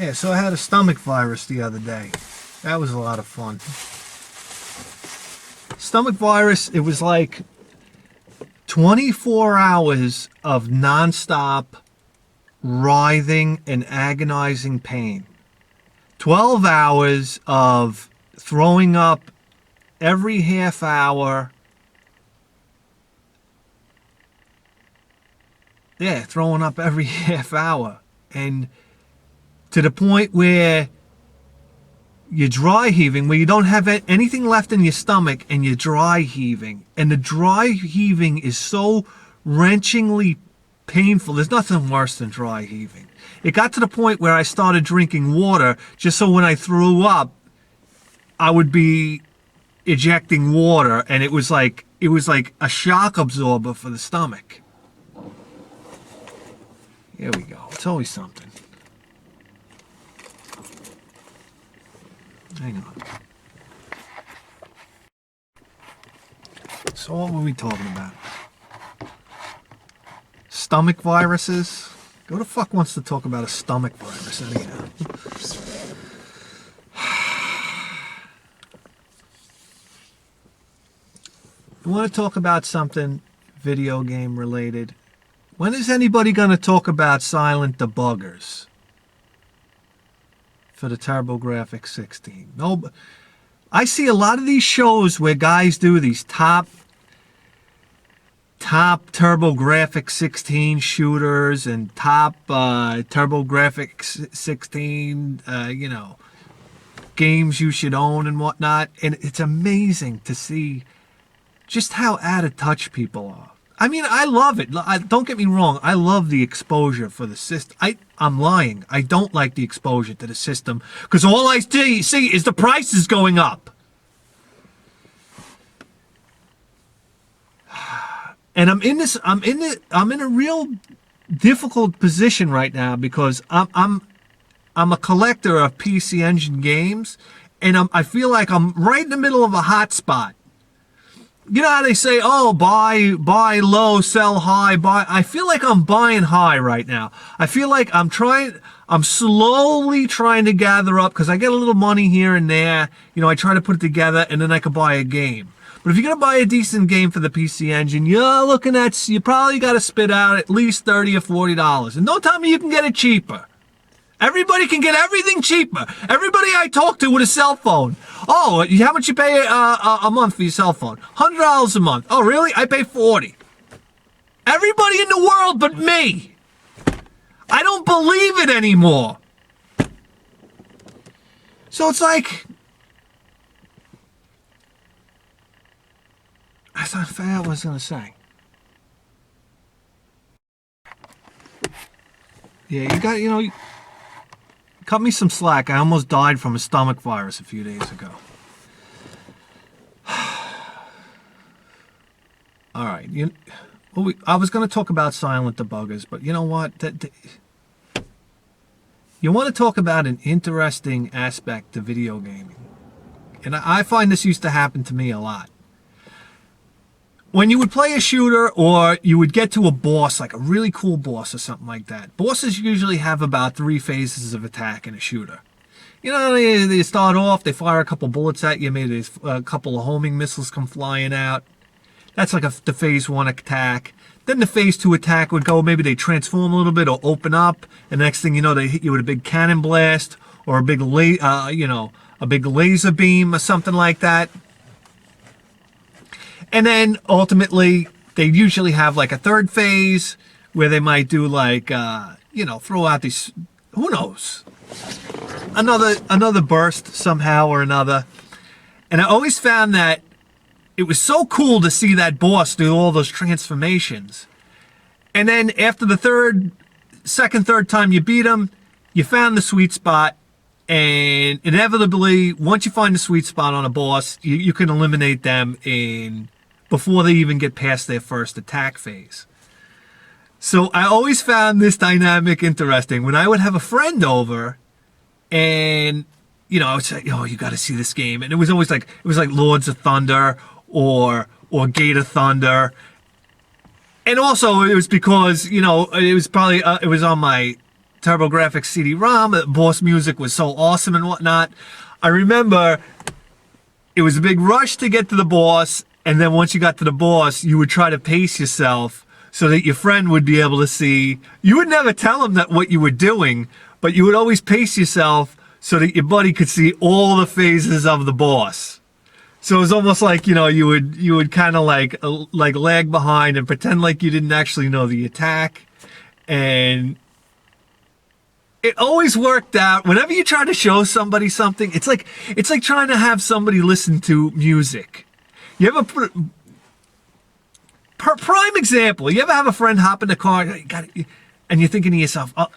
Yeah, so I had a stomach virus the other day. That was a lot of fun. Stomach virus, it was like 24 hours of nonstop writhing and agonizing pain. 12 hours of throwing up every half hour. Yeah, throwing up every half hour. And to the point where you're dry heaving, where you don't have anything left in your stomach and you're dry heaving. And the dry heaving is so wrenchingly painful. There's nothing worse than dry heaving. It got to the point where I started drinking water just so when I threw up, I would be ejecting water, and it was like a shock absorber for the stomach. Here we go. It's always something. Hang on. So what were we talking about? Stomach viruses? Who the fuck wants to talk about a stomach virus anyhow? You want to talk about something video game related? When is anybody going to talk about silent debuggers for the TurboGrafx 16? No, I see a lot of these shows where guys do these top TurboGrafx 16 shooters and top TurboGrafx 16 games you should own and whatnot, and it's amazing to see just how out of touch people are. I mean, I love it. Don't get me wrong. I love the exposure for the system. I'm lying. I don't like the exposure to the system because all I see is the prices going up. And I'm in a real difficult position right now because I'm a collector of PC Engine games, and I feel like I'm right in the middle of a hot spot. You know how they say, oh, buy low, sell high, buy. I feel like I'm buying high right now. I feel like I'm slowly trying to gather up because I get a little money here and there. You know, I try to put it together and then I can buy a game. But if you're going to buy a decent game for the PC Engine, you're looking at, you probably got to spit out at least $30 or $40. And don't tell me you can get it cheaper. Everybody can get everything cheaper. Everybody I talk to with a cell phone. Oh, how much you pay a month for your cell phone? $100 a month. Oh, really? I pay $40. Everybody in the world but me. I don't believe it anymore. So it's like, I forgot what I was going to say. Yeah, cut me some slack. I almost died from a stomach virus a few days ago. All right. I was going to talk about silent debuggers, but you know what? You want to talk about an interesting aspect to video gaming. And I find this used to happen to me a lot. When you would play a shooter or you would get to a boss, like a really cool boss or something like that, bosses usually have about 3 phases of attack in a shooter. You know, they start off, they fire a couple bullets at you, maybe a couple of homing missiles come flying out. That's like the phase 1 attack. Then the phase 2 attack would go, maybe they transform a little bit or open up, and the next thing you know, they hit you with a big cannon blast or a big laser beam or something like that. And then ultimately, they usually have like a third phase where they might do like, throw out these, who knows, another burst somehow or another. And I always found that it was so cool to see that boss do all those transformations. And then after the third time you beat him, you found the sweet spot. And inevitably, once you find the sweet spot on a boss, you can eliminate them before they even get past their first attack phase. So I always found this dynamic interesting. When I would have a friend over and, I would say, oh, you got to see this game. And it was always like, Lords of Thunder or Gate of Thunder. And also it was because, it was probably, it was on my TurboGrafx CD-ROM. Boss music was so awesome and whatnot. I remember it was a big rush to get to the boss, and then once you got to the boss, you would try to pace yourself so that your friend would be able to see. You would never tell him that what you were doing, but you would always pace yourself so that your buddy could see all the phases of the boss. So it was almost like, you know, you would kind of like lag behind and pretend like you didn't actually know the attack. And it always worked out. Whenever you try to show somebody something, it's like trying to have somebody listen to music. You ever prime example, you ever have a friend hop in the car and you're thinking to yourself, oh,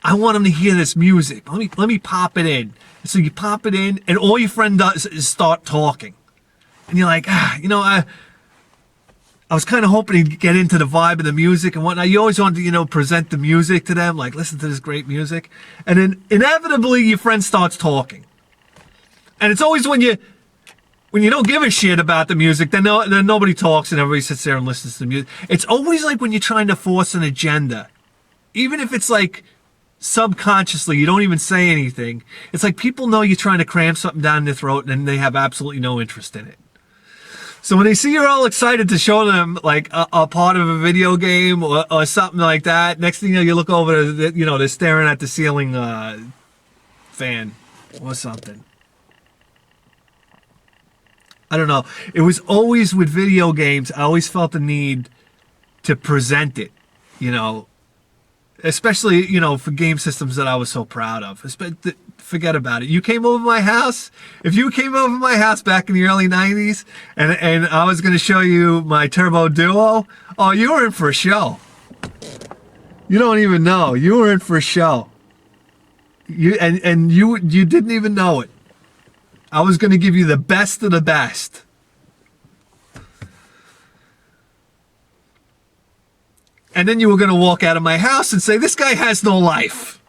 I want him to hear this music. Let me pop it in. So you pop it in, and all your friend does is start talking. And you're like, you know, I was kind of hoping to get into the vibe of the music and whatnot. You always want to, you know, present the music to them, like, listen to this great music. And then inevitably your friend starts talking. And it's always when you don't give a shit about the music, then nobody talks and everybody sits there and listens to the music. It's always like when you're trying to force an agenda. Even if it's like subconsciously, you don't even say anything. It's like people know you're trying to cram something down their throat and they have absolutely no interest in it. So when they see you're all excited to show them like a part of a video game or something like that, next thing you know, you look over, you know, they're staring at the ceiling fan or something. I don't know. It was always with video games, I always felt the need to present it, you know, especially, you know, for game systems that I was so proud of. Forget about it. You came over my house. If you came over my house back in the early 90s and I was going to show you my Turbo Duo, oh, you were in for a show. You don't even know. You were in for a show. You didn't even know it. I was going to give you the best of the best. And then you were going to walk out of my house and say, this guy has no life.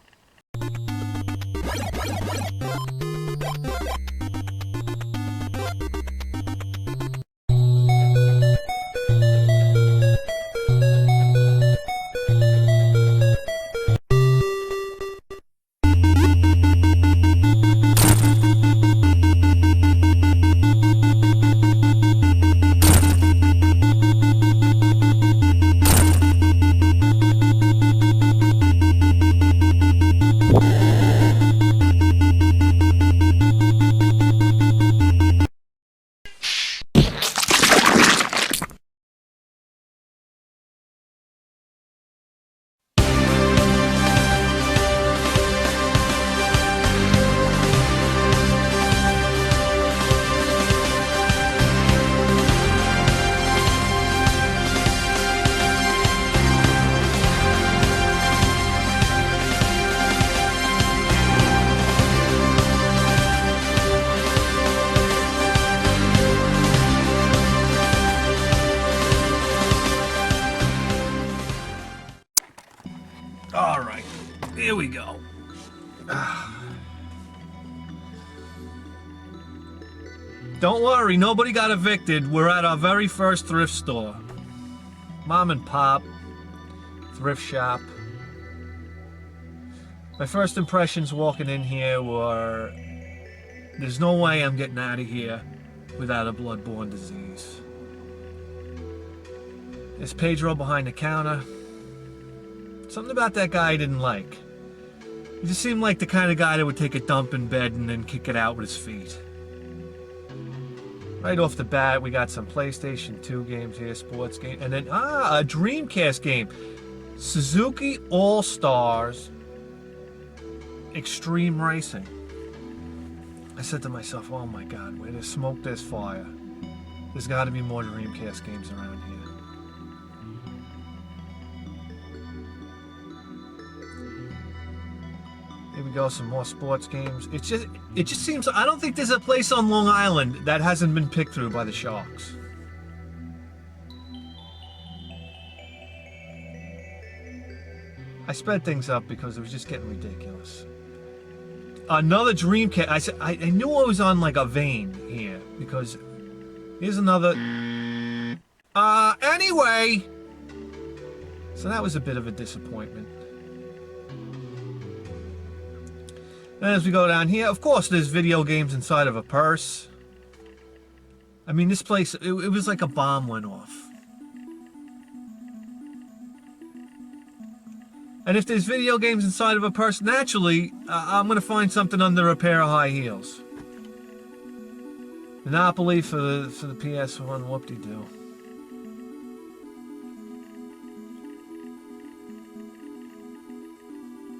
All right, here we go. Don't worry, nobody got evicted. We're at our very first thrift store. Mom and pop, thrift shop. My first impressions walking in here were, there's no way I'm getting out of here without a bloodborne disease. There's Pedro behind the counter. Something about that guy I didn't like. He just seemed like the kind of guy that would take a dump in bed and then kick it out with his feet. Right off the bat, we got some PlayStation 2 games here, sports game, and then, a Dreamcast game. Suzuki All-Stars Extreme Racing. I said to myself, oh my God, where there's smoke, there's fire. There's got to be more Dreamcast games around here. Here we go, some more sports games. It just seems, I don't think there's a place on Long Island that hasn't been picked through by the Sharks. I sped things up because it was just getting ridiculous. Another Dreamcast. I knew I was on like a vein here because here's another. Anyway. So that was a bit of a disappointment. Then as we go down here, of course, there's video games inside of a purse. I mean, this place, it was like a bomb went off. And if there's video games inside of a purse, naturally, I'm going to find something under a pair of high heels. Monopoly for the PS1, whoop-de-doo.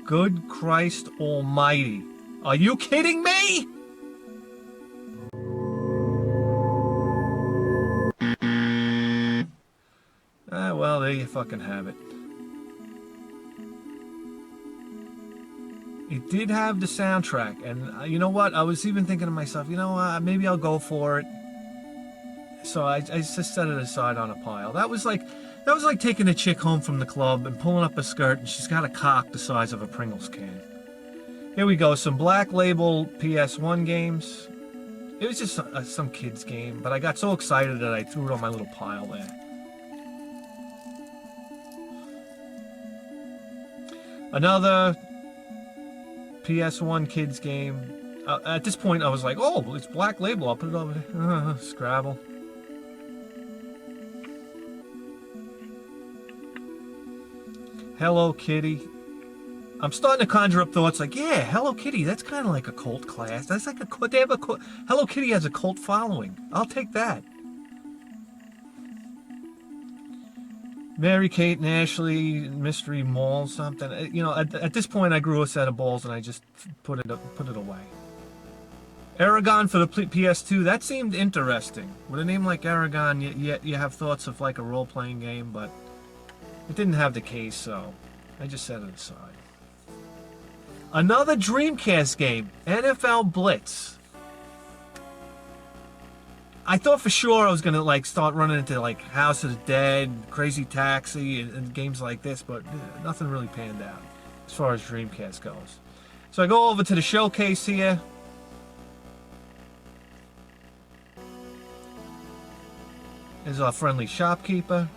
Good Christ Almighty. Are you kidding me? Well, there you fucking have it. It did have the soundtrack, and you know what? I was even thinking to myself, you know, maybe I'll go for it. So I just set it aside on a pile. That was like taking a chick home from the club and pulling up a skirt, and she's got a cock the size of a Pringles can. Here we go, some Black Label PS1 games. It was just some kid's game, but I got so excited that I threw it on my little pile there. Another PS1 kids game. At this point, I was like, oh, it's Black Label. I'll put it over there. Scrabble. Hello Kitty. I'm starting to conjure up thoughts like, yeah, Hello Kitty, that's kind of like a cult class. That's like they have a Hello Kitty has a cult following. I'll take that. Mary Kate and Ashley, Mystery Mall, something. You know, at this point, I grew a set of balls and I just put it away. Aragon for the PS2, that seemed interesting. With a name like Aragon, you have thoughts of like a role-playing game, but it didn't have the case, so I just set it aside. Another Dreamcast game, NFL Blitz. I thought for sure I was gonna like start running into like House of the Dead, Crazy Taxi, and games like this, but nothing really panned out as far as Dreamcast goes. So I go over to the showcase here. There's our friendly shopkeeper.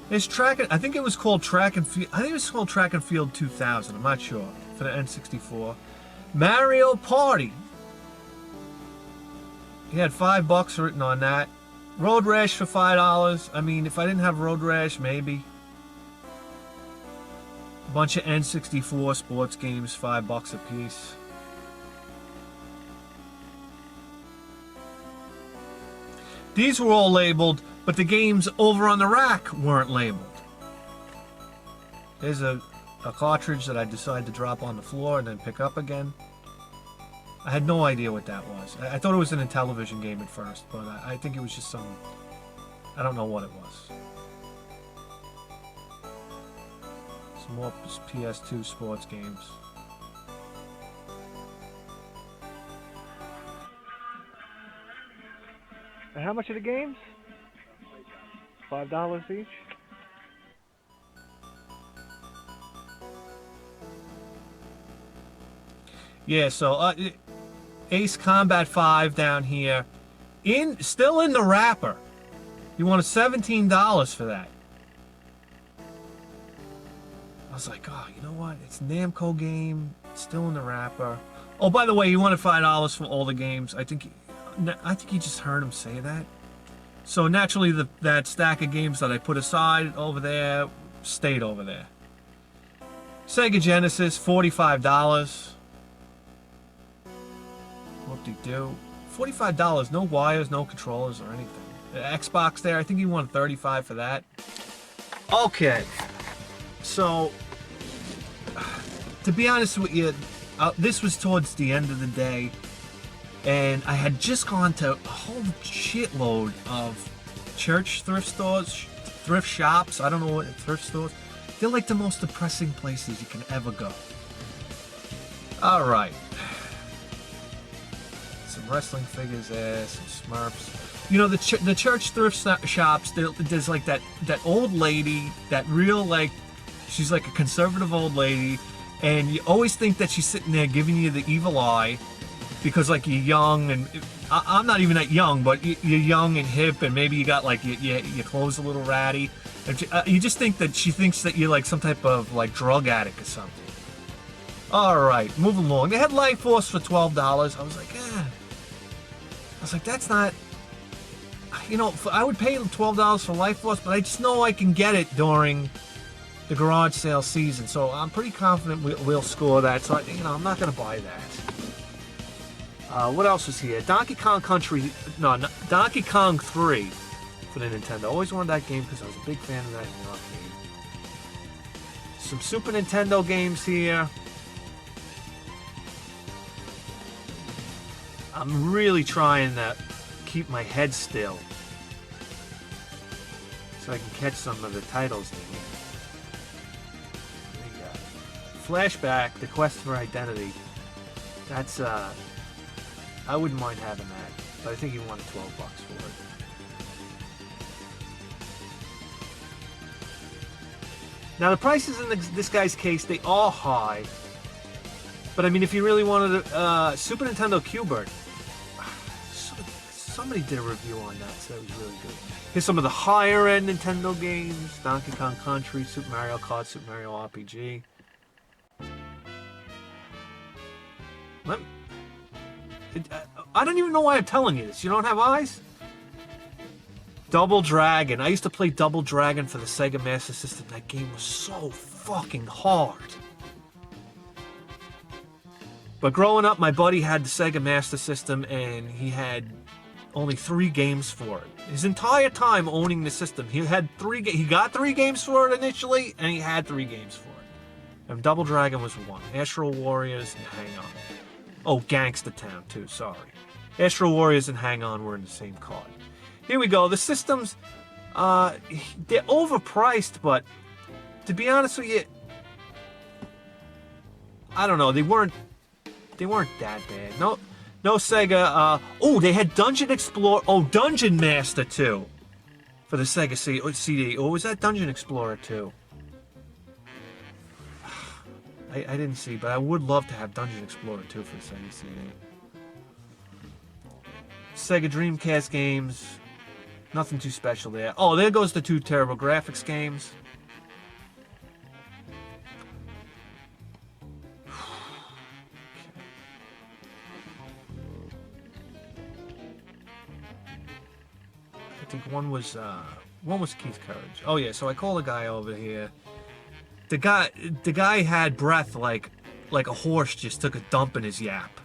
There's I think it was called Track and Field. I think it was called Track and Field 2000. I'm not sure, for the N64. Mario Party. He had $5 written on that. Road Rash for $5. I mean, if I didn't have Road Rash, maybe. A bunch of N64 sports games, $5 a piece. These were all labeled, but the games over on the rack weren't labeled. There's a cartridge that I decided to drop on the floor and then pick up again. I had no idea what that was. I thought it was an Intellivision game at first, but I think it was just some... I don't know what it was. Some more PS2 sports games. And how much are the games? $5 each? Yeah, so Ace Combat 5 down here, still in the wrapper. You wanted $17 for that. I was like, oh, you know what? It's a Namco game, still in the wrapper. Oh, by the way, you wanted $5 for all the games. I think you just heard him say that. So naturally, that stack of games that I put aside over there stayed over there. Sega Genesis, $45. Whoop-de-doo. $45, no wires, no controllers or anything. The Xbox there, I think you wanted $35 for that. Okay. So, to be honest with you, this was towards the end of the day, and I had just gone to a whole shitload of church thrift stores, thrift shops, I don't know what, thrift stores. They're like the most depressing places you can ever go. Alright. Some wrestling figures there, some Smurfs. You know, the church thrift shops, there's like that old lady, that real, like, she's like a conservative old lady, and you always think that she's sitting there giving you the evil eye because, like, you're young, and I'm not even that young, but you're young and hip, and maybe you got, like, your clothes a little ratty. And you just think that she thinks that you're, like, some type of, like, drug addict or something. All right, moving along. They had Life Force for $12. I was like, that's not. You know, I would pay $12 for Life Force, but I just know I can get it during the garage sale season. So I'm pretty confident we'll score that. So I'm not gonna buy that. What else was here? Donkey Kong 3 for the Nintendo. I always wanted that game because I was a big fan of that in the arcade. Some Super Nintendo games here. I'm really trying to keep my head still so I can catch some of the titles in here. Flashback, The Quest for Identity. That's I wouldn't mind having that, but I think he wanted $12 for it. Now the prices in this guy's case, they are high, but I mean, if you really wanted a Super Nintendo Q*bert, somebody did a review on that, so that was really good. Here's some of the higher end Nintendo games: Donkey Kong Country, Super Mario Kart, Super Mario RPG. I don't even know why I'm telling you this. You don't have eyes? Double Dragon. I used to play Double Dragon for the Sega Master System. That game was so fucking hard. But growing up, my buddy had the Sega Master System, and he had only 3 games for it. His entire time owning the system, he got 3 games for it initially, and he had 3 games for it. And Double Dragon was 1. Astro Warriors and Hang On. Oh, Gangsta Town too, sorry. Astro Warriors and Hang On were in the same card. Here we go. The systems, they're overpriced, but to be honest with you, I don't know. They weren't that bad. No Sega. Oh, they had Dungeon Explorer. Oh, Dungeon Master 2 for the Sega CD. Oh, was that Dungeon Explorer 2? I didn't see, but I would love to have Dungeon Explorer 2 for the Sega CD. Sega Dreamcast games. Nothing too special there. Oh, there goes the 2 terrible graphics games. I think one was Keith Courage. Oh yeah, so I call the guy over here. The guy had breath like a horse just took a dump in his yap.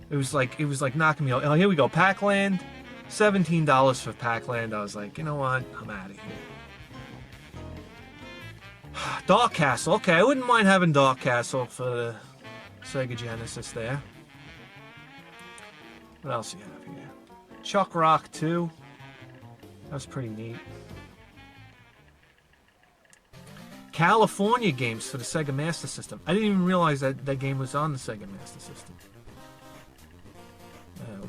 It was like knocking me out. Oh, here we go. Pac-Land, $17 for Pac-Land. I was like, you know what? I'm out of here. Dark Castle. Okay, I wouldn't mind having Dark Castle for the Sega Genesis there. What else do you have here? Chuck Rock 2. That was pretty neat. California games for the Sega Master System. I didn't even realize that game was on the Sega Master System.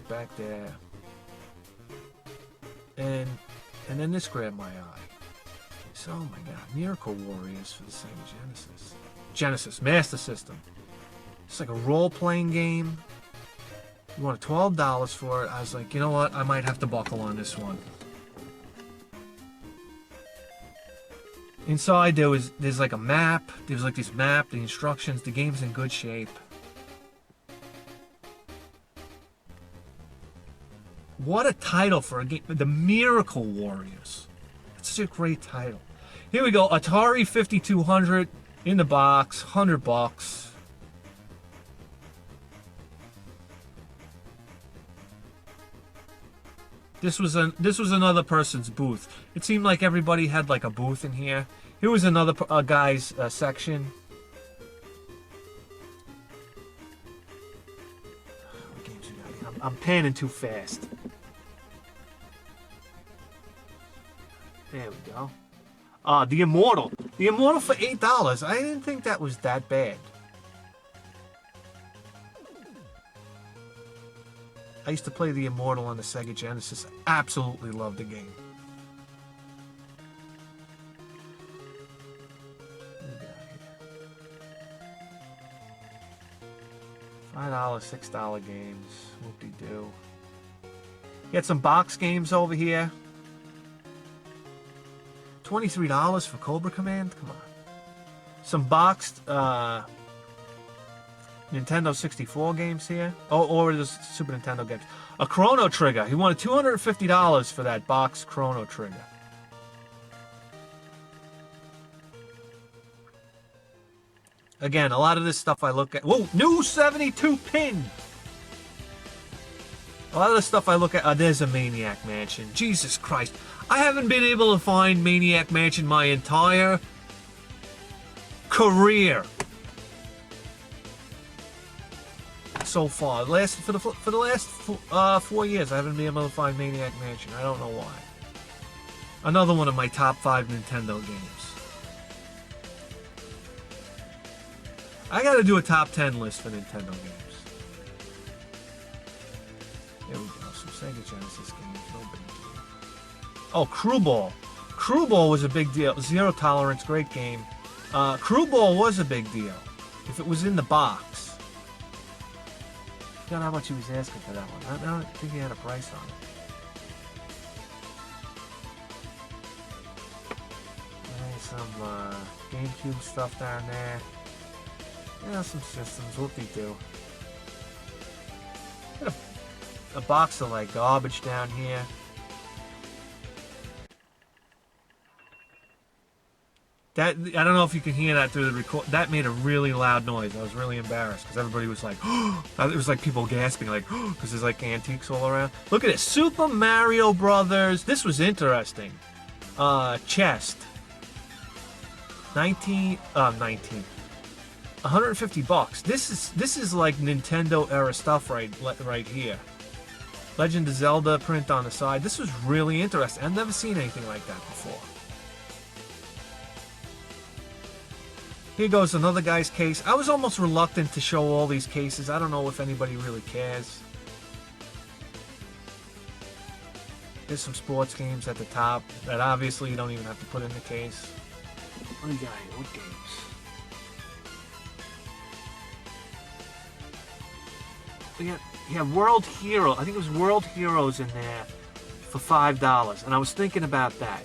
Back there. And then this grabbed my eye. So, oh my god, Miracle Warriors for the Sega Genesis Master System. It's like a role-playing game. You wanted $12 for it. I was like, you know what? I might have to buckle on this one. Inside there's like a map. There's like this map, the instructions. The game's in good shape. What a title for a game. The Miracle Warriors. That's such a great title. Here we go. Atari 5200 in the box. $100. This was another person's booth. It seemed like everybody had like a booth in here. Here was another guy's section. What games we got here? I'm panning too fast. There we go. The Immortal. The Immortal for $8. I didn't think that was that bad. I used to play The Immortal on the Sega Genesis. Absolutely loved the game. What do we got here? $5, $6 games. Whoop-de-doo. Get some box games over here. $23 for Cobra Command? Come on. Some boxed Nintendo 64 games here. Oh, or the Super Nintendo games. A Chrono Trigger. He wanted $250 for that box Chrono Trigger. Again, a lot of this stuff I look at. Whoa, new 72 pin. A lot of the stuff I look at. There's a Maniac Mansion. Jesus Christ. I haven't been able to find Maniac Mansion my entire career. So far. For the last 4 years, I haven't been able to find Maniac Mansion. I don't know why. Another one of my top 5 Nintendo games. I gotta do a top 10 list for Nintendo games. There we go. Some Sega Genesis games. No big deal. Oh, Crew Ball. Crew Ball was a big deal. Zero Tolerance, great game. Crew Ball was a big deal. If it was in the box. I forgot how much he was asking for that one. I don't think he had a price on it. There's some GameCube stuff down there. Yeah, some systems, whoop-de-doo. Got a box of like garbage down here. That, I don't know if you can hear that through the record. That made a really loud noise. I was really embarrassed because everybody was like, it was like people gasping, like, because there's like antiques all around. Look at this, Super Mario Brothers. This was interesting. Chest. 150 bucks. This is like Nintendo era stuff right here. Legend of Zelda print on the side. This was really interesting. I've never seen anything like that before. Here goes another guy's case. I was almost reluctant to show all these cases. I don't know if anybody really cares. There's some sports games at the top that obviously you don't even have to put in the case. What do you got here? What games? You have World Hero. I think it was World Heroes in there for $5. And I was thinking about that.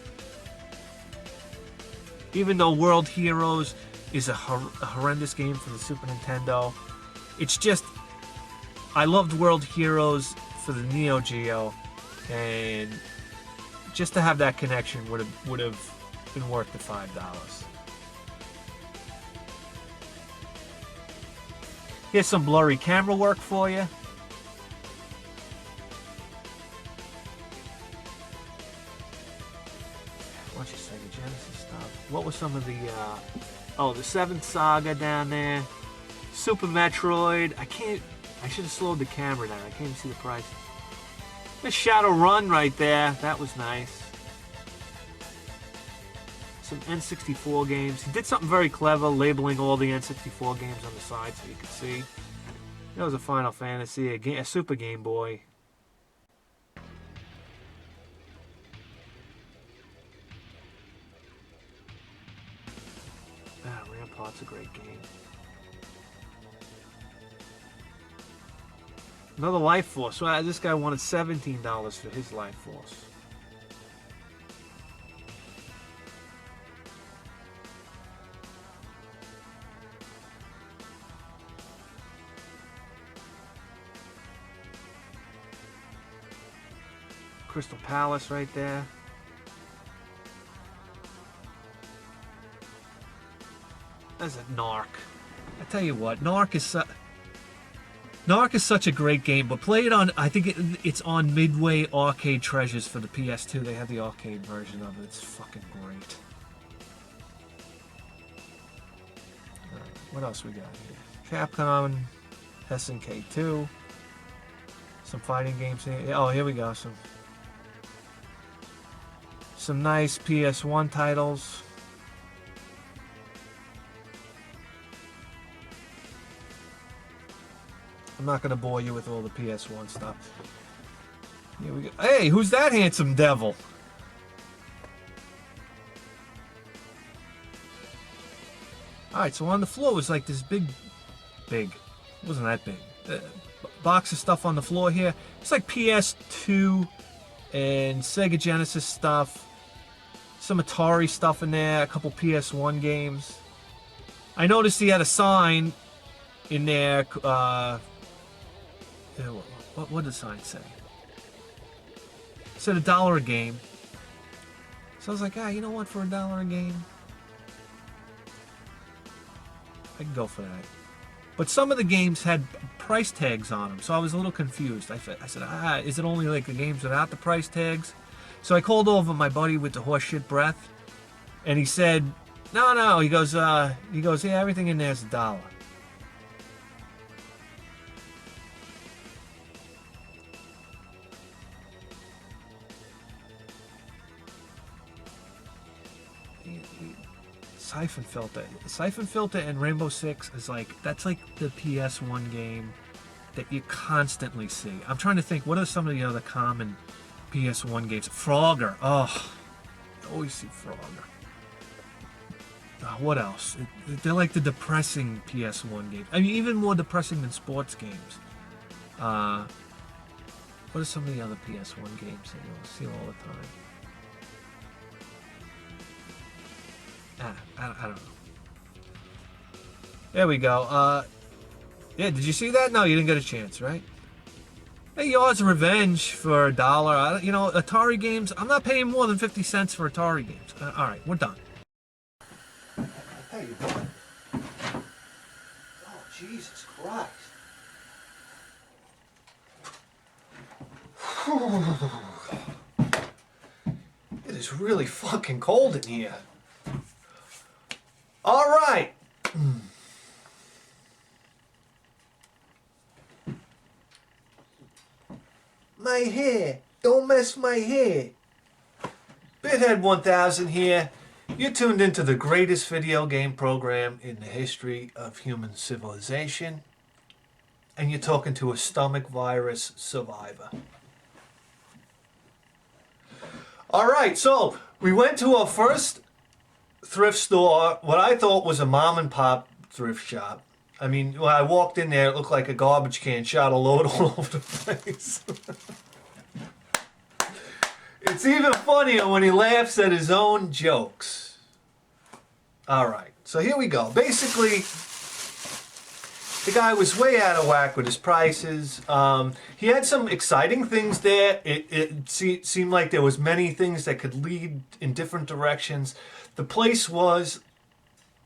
Even though World Heroes is a horrendous game for the Super Nintendo, it's just, I loved World Heroes for the Neo Geo, and just to have that connection would have been worth the $5. Here's some blurry camera work for you. Bunch of Sega Genesis stuff. What was some of the the 7th Saga down there. Super Metroid. I should have slowed the camera down. I can't even see the price. There's Shadow Run right there. That was nice. Some N64 games. He did something very clever, labeling all the N64 games on the side so you could see. That was a Final Fantasy, a Super Game Boy. Rampart's a great game. Another Life Force. So this guy wanted $17 for his Life Force. Crystal Palace right there. That's a Narc. I tell you what, Narc is such a great game, but play it on, I think it's on Midway Arcade Treasures for the PS2. They have the arcade version of it. It's fucking great. Alright, what else we got here? Capcom, SNK 2. Some fighting games here. Oh, here we go. Some nice PS1 titles. I'm not going to bore you with all the PS1 stuff. Here we go. Hey, who's that handsome devil? Alright, so on the floor was like this big, it wasn't that big, box of stuff on the floor here. It's like PS2 and Sega Genesis stuff. Some Atari stuff in there, a couple PS1 games. I noticed he had a sign in there. What did the sign say? It said $1 a game. So I was like, you know what? For $1 a game, I can go for that. But some of the games had price tags on them, so I was a little confused. I said, is it only like the games without the price tags? So I called over my buddy with the horseshit breath, and he said, no. He goes, yeah, everything in there is $1. Siphon Filter and Rainbow Six is that's like the PS1 game that you constantly see. I'm trying to think, what are some of the other common PS1 games? Frogger. Oh, I always see Frogger. What else? They're like the depressing PS1 games. I mean, even more depressing than sports games. What are some of the other PS1 games that you'll see all the time? I don't know. There we go. Yeah, did you see that? No, you didn't get a chance, right? Hey, Yours Revenge for $1. You know, Atari games, I'm not paying more than 50 cents for Atari games. All right, we're done. I'll tell you what. Oh, Jesus Christ. It is really fucking cold in here. All right. My hair. Don't mess my hair. BITHEAD1000 here. You're tuned into the greatest video game program in the history of human civilization. And you're talking to a stomach virus survivor. All right, so we went to our first thrift store, what I thought was a mom and pop thrift shop. I mean, when I walked in there, it looked like a garbage can shot a load all over the place. It's even funnier when he laughs at his own jokes. All right, so here we go. Basically, the guy was way out of whack with his prices. He had some exciting things there. It seemed like there was many things that could lead in different directions. The place was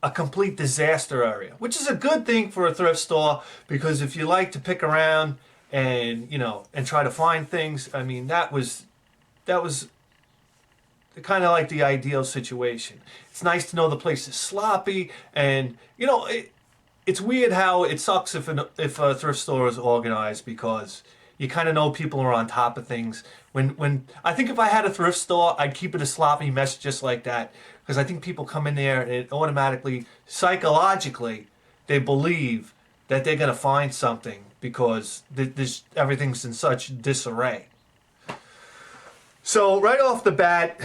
a complete disaster area, which is a good thing for a thrift store, because if you like to pick around and, you know, and try to find things, I mean, that was kind of like the ideal situation. It's nice to know the place is sloppy, and, you know, it's weird how it sucks if a thrift store is organized, because you kind of know people are on top of things. When I think if I had a thrift store, I'd keep it a sloppy mess just like that, because I think people come in there and it automatically, psychologically, they believe that they're going to find something because everything's in such disarray. So right off the bat,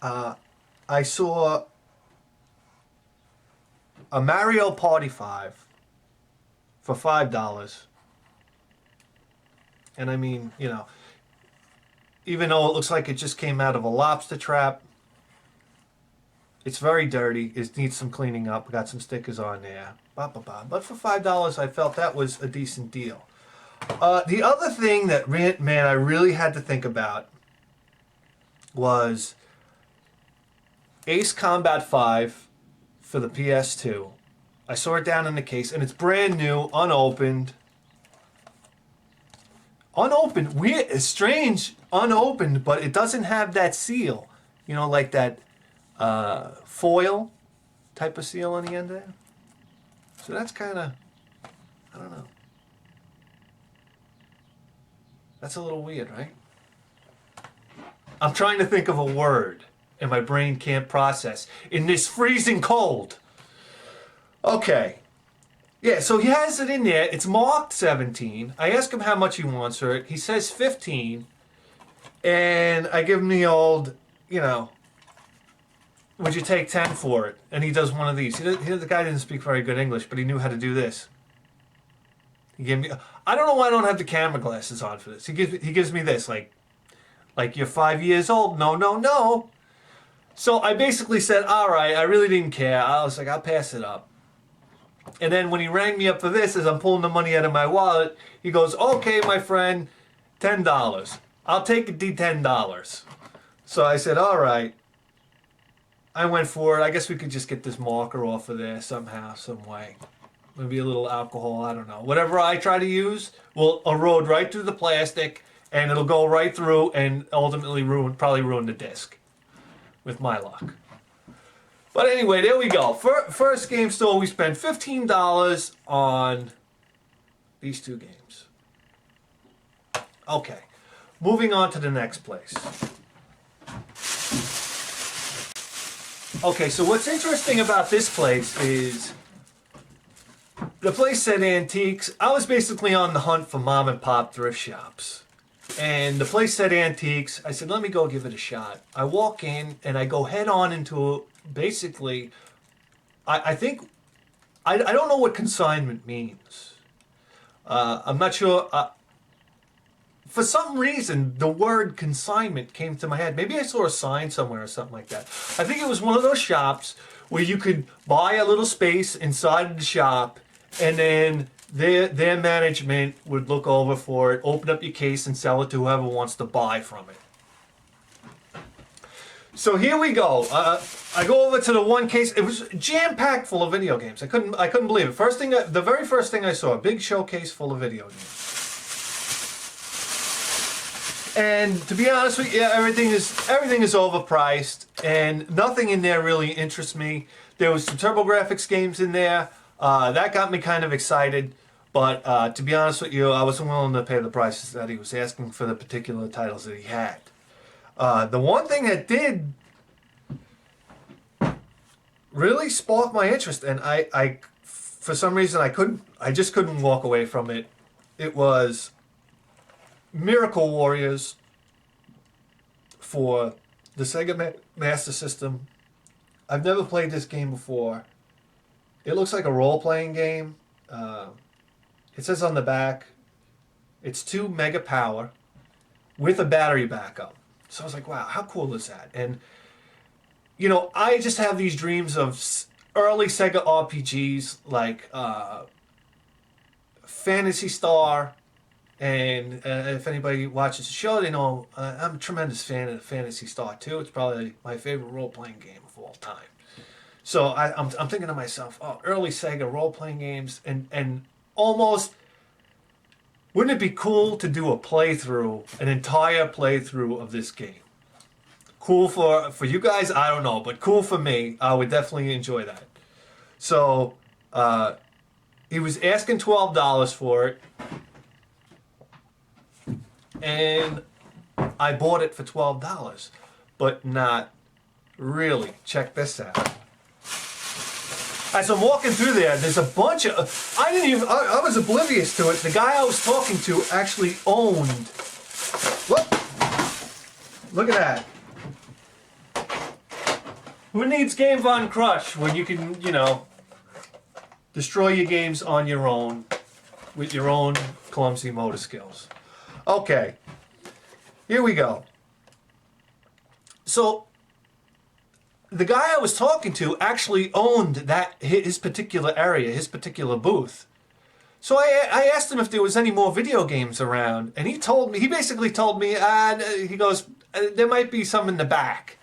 I saw a Mario Party 5 for $5. And I mean, you know, even though it looks like it just came out of a lobster trap, it's very dirty. It needs some cleaning up. Got some stickers on there. But for $5, I felt that was a decent deal. The other thing that, man, I really had to think about was Ace Combat 5 for the PS2. I saw it down in the case, and it's brand new, unopened. Unopened, weird, strange, unopened, but it doesn't have that seal. You know, like that foil type of seal on the end there. So that's kind of, I don't know. That's a little weird, right? I'm trying to think of a word, and my brain can't process in this freezing cold. Okay. Yeah, so he has it in there. It's marked 17. I ask him how much he wants for it. He says 15. And I give him the old, you know, would you take 10 for it? And he does one of these. The guy didn't speak very good English, but he knew how to do this. He gave me, I don't know why I don't have the camera glasses on for this. He gives me this, like you're 5 years old. No, no, no. So I basically said, all right, I really didn't care. I was like, I'll pass it up. And then when he rang me up for this, as I'm pulling the money out of my wallet, he goes, "Okay, my friend, $10. I'll take it $10." So I said, "All right." I went for it. I guess we could just get this marker off of there somehow, some way. Maybe a little alcohol, I don't know. Whatever I try to use will erode right through the plastic, and it'll go right through and ultimately probably ruin the disc, with my luck. But anyway, there we go. First game store, we spent $15 on these two games. Okay, moving on to the next place. Okay, so what's interesting about this place is the place said antiques. I was basically on the hunt for mom and pop thrift shops. And the place said antiques. I said, let me go give it a shot. I walk in and I go head on into basically, I think, I don't know what consignment means. I'm not sure. For some reason, the word consignment came to my head. Maybe I saw a sign somewhere or something like that. I think it was one of those shops where you could buy a little space inside of the shop, and then their management would look over for it, open up your case, and sell it to whoever wants to buy from it. So here we go. I go over to the one case. It was jam-packed full of video games. I couldn't believe it. The very first thing I saw, a big showcase full of video games. And to be honest with you, everything is overpriced, and nothing in there really interests me. There was some TurboGrafx games in there. That got me kind of excited, but to be honest with you, I wasn't willing to pay the prices that he was asking for the particular titles that he had. The one thing that did really spark my interest, and I for some reason I just couldn't walk away from it. It was Miracle Warriors for the Sega Master System. I've never played this game before. It looks like a role-playing game. It says on the back, it's 2 mega power with a battery backup. So I was like, wow, how cool is that? And, you know, I just have these dreams of early Sega RPGs like Phantasy Star. And if anybody watches the show, they know I'm a tremendous fan of Phantasy Star 2. It's probably my favorite role-playing game of all time. So I'm thinking to myself, oh, early Sega role-playing games, and almost, wouldn't it be cool to do a playthrough, an entire playthrough of this game? Cool for you guys, I don't know, but cool for me. I would definitely enjoy that. So he was asking $12 for it. And I bought it for $12, but not really. Check this out. As I'm walking through there, there's a bunch of, I was oblivious to it. The guy I was talking to actually owned, whoop, look at that. Who needs Game Von Crush when you can, you know, destroy your games on your own with your own clumsy motor skills? Okay, here we go. So the guy I was talking to actually owned his particular area, his particular booth. So I asked him if there was any more video games around, and he basically told me, he goes, there might be some in the back.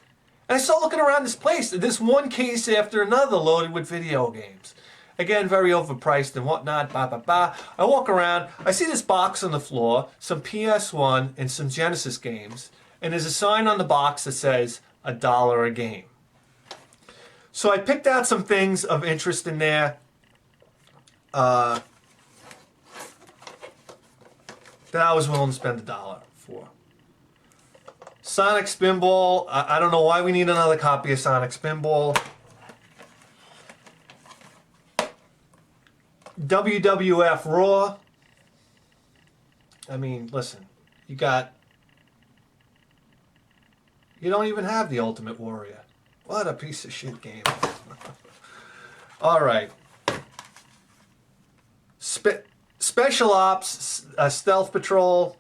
And I started looking around this place, this one case after another loaded with video games. Again, very overpriced and whatnot, I walk around, I see this box on the floor, some PS1 and some Genesis games, and there's a sign on the box that says $1 a game. So I picked out some things of interest in there that I was willing to spend $1 for. Sonic Spinball, I don't know why we need another copy of Sonic Spinball. WWF Raw. I mean, listen, you don't even have the Ultimate Warrior. What a piece of shit game. All right. Special Ops, Stealth Patrol.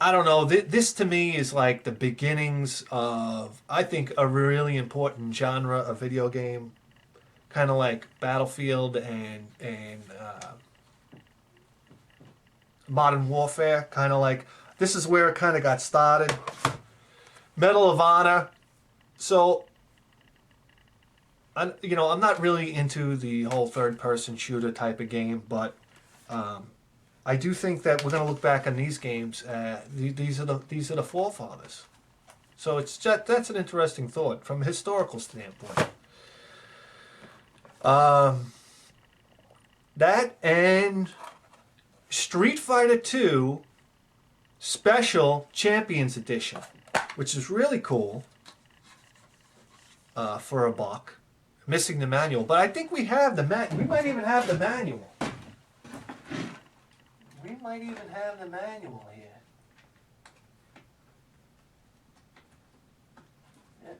I don't know. This to me is like the beginnings of, I think, a really important genre of video game kind of like Battlefield and Modern Warfare, kind of like, this is where it kind of got started. Medal of Honor. So, I'm not really into the whole third-person shooter type of game, but I do think that we're going to look back on these games. These are the forefathers. So that's an interesting thought from a historical standpoint. That and Street Fighter 2 Special Champions Edition, which is really cool for $1. Missing the manual, but I think we have the we might even have the manual. We might even have the manual here. Yeah.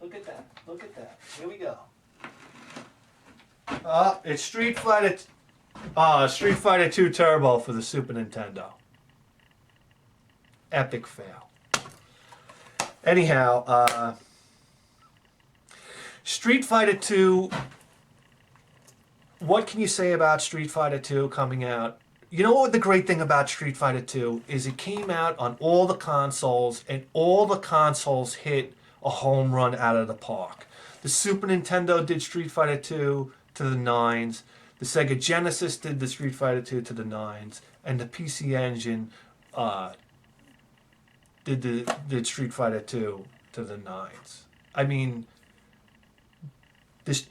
Look at that. Look at that. Here we go. It's Street Fighter 2 Turbo for the Super Nintendo. Epic fail. Anyhow, Street Fighter 2, what can you say about Street Fighter 2 coming out? You know what the great thing about Street Fighter 2 is? It came out on all the consoles, and all the consoles hit a home run out of the park. The Super Nintendo did Street Fighter 2 to the 9s. The Sega Genesis did the Street Fighter 2 to the 9s. And the PC Engine did Street Fighter 2 to the 9s. I mean,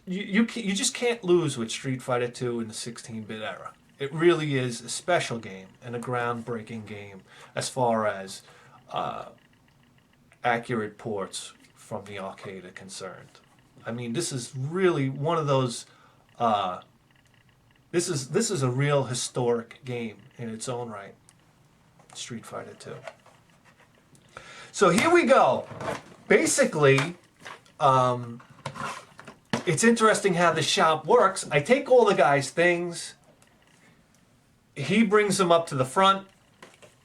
you just can't lose with Street Fighter 2 in the 16-bit era. It really is a special game and a groundbreaking game as far as accurate ports from the arcade are concerned. I mean, this is really one of those. This is a real historic game in its own right. Street Fighter 2. So here we go. Basically, it's interesting how the shop works. I take all the guy's things. He brings them up to the front.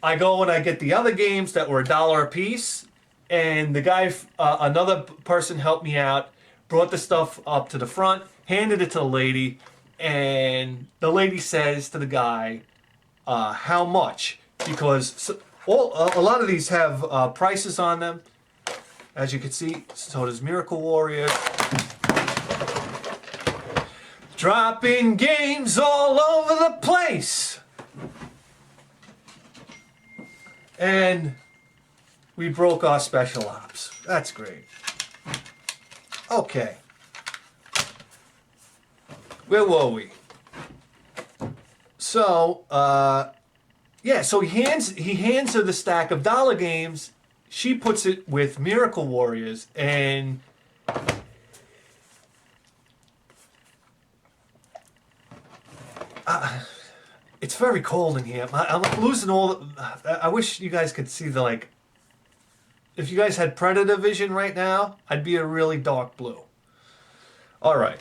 I go and I get the other games that were $1 a piece. And the guy, another person helped me out, brought the stuff up to the front, handed it to the lady. And the lady says to the guy, how much? Because a lot of these have prices on them. As you can see, so does Miracle Warriors. Dropping games all over the place. And we broke our special ops. That's great. Okay. Where were we? So, yeah, so he hands her the stack of dollar games. She puts it with Miracle Warriors, and it's very cold in here. I'm losing all. I wish you guys could see the, like. If you guys had Predator vision right now, I'd be a really dark blue. All right.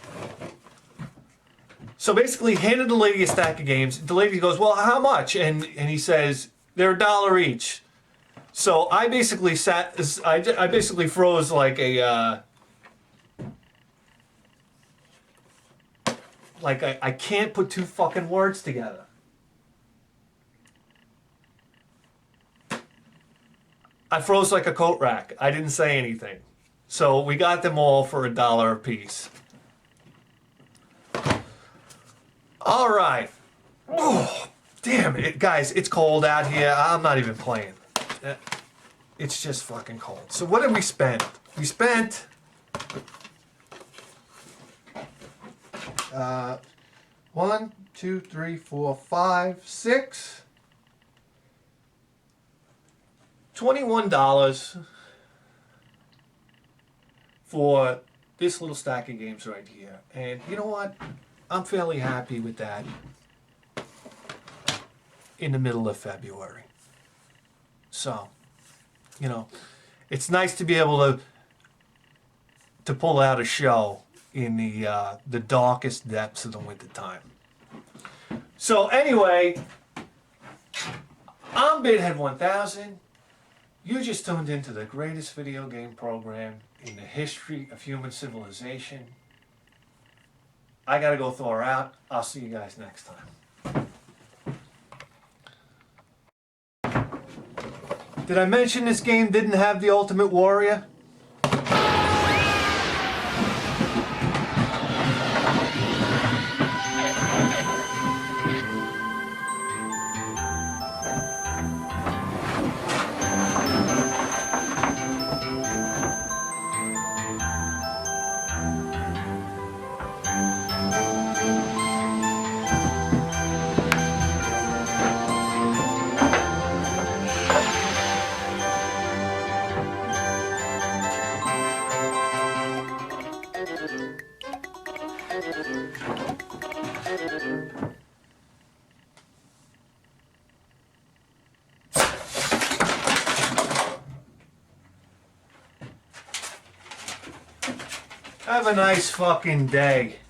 So basically, he handed the lady a stack of games. The lady goes, "Well, how much?" And he says, "They're $1 each." So I basically I basically froze like a. Like I can't put two fucking words together. I froze like a coat rack. I didn't say anything. So we got them all for $1 a piece. All right. Oh, damn it, guys, it's cold out here. I'm not even playing. It's just fucking cold. So what did we spend? We spent 1, 2, 3, 4, 5, 6. $21 for this little stack of games right here. And you know what? I'm fairly happy with that in the middle of February. So, you know, it's nice to be able to pull out a show in the darkest depths of the winter time. So anyway, I'm BITHEAD1000. You just tuned into the greatest video game program in the history of human civilization. I gotta go thaw her out. I'll see you guys next time. Did I mention this game didn't have the Ultimate Warrior? Have a nice fucking day.